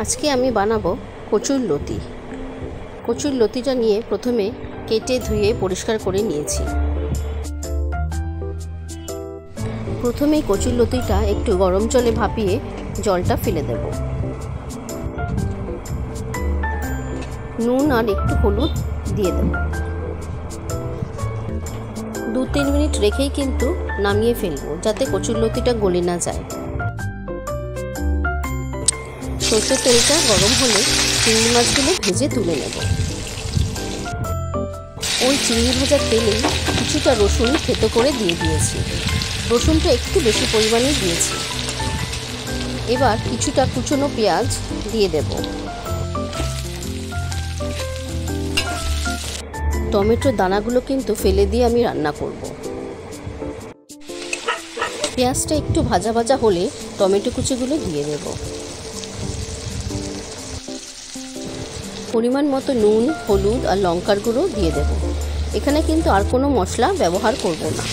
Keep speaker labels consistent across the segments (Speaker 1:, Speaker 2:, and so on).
Speaker 1: আজকে আমি বানাবো কচুর লতি। কচুর লতিটা নিয়ে প্রথমে কেটে ধুয়ে পরিষ্কার করে নিয়েছি। প্রথমেই কচুর লতিটা একটু গরম জলে ভাপিয়ে জলটা ফেলে দেব। নুন আর একটু হলুদ দিয়ে দেব। 2-3 মিনিট রেখেই কিন্তু নামিয়ে ফেলবো, যাতে কচুর লতিটা গলে না যায়। সরষের তেলটা গরম হলে চিংড়ি মাছগুলো ভেজে তুলে নেব। ওই চিংড়ি ভাজার তেলে কিছুটা রসুন থেতো করে দিয়ে দিয়েছি। রসুনটা একটু বেশি পরিমাণে দিয়েছি। এবার কিছুটা কুচনো পেঁয়াজ দিয়ে দেব। টমেটোর দানাগুলো কিন্তু ফেলে দিয়ে আমি রান্না করব। পেঁয়াজটা একটু ভাজা ভাজা হলে টমেটো কুচিগুলো দিয়ে দেব। পরিমাণ মতো নুন, হলুদ আর লঙ্কার গুঁড়ো দিয়ে দেব। এখানে কিন্তু আর কোনো মশলা ব্যবহার করব না।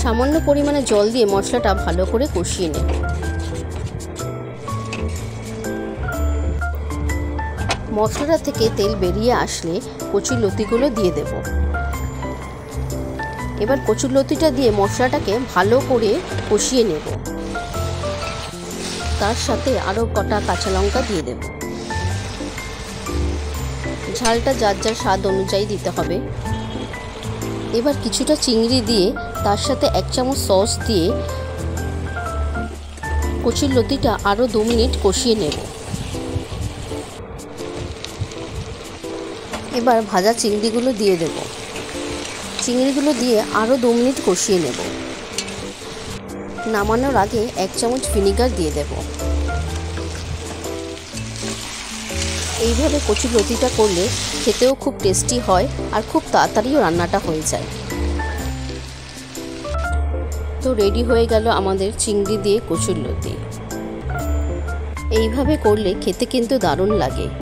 Speaker 1: সামান্য পরিমাণে জল দিয়ে মশলাটা ভালো করে কষিয়ে নেব। মশলাটা থেকে তেল বেরিয়ে আসলে কচুর লতিগুলো দিয়ে দেব। এবার কচুর লতিটা দিয়ে মশলাটাকে ভালো করে কষিয়ে নেব। তার সাথে আরও কটা কাঁচা লঙ্কা দিয়ে দেব। ঝালটা যার যার স্বাদ অনুযায়ী দিতে হবে। এবার কিছুটা চিংড়ি দিয়ে তার সাথে 1 চামচ সস দিয়ে কচুর লতিটা আরও 2 মিনিট কষিয়ে নেব। এবার ভাজা চিংড়িগুলো দিয়ে দেব। চিংড়িগুলো দিয়ে আরও 2 মিনিট কষিয়ে নেব। নামানোর আগে 1 চামচ ভিনিগার দিয়ে দেব। এইভাবে কচুর লতিটা করলে খেতেও খুব টেস্টি হয় আর খুব তাড়াতাড়িও রান্নাটা হয়ে যায়। তো রেডি হয়ে গেল আমাদের চিংড়ি দিয়ে কচুর লতি। এইভাবে করলে খেতে কিন্তু দারুণ লাগে।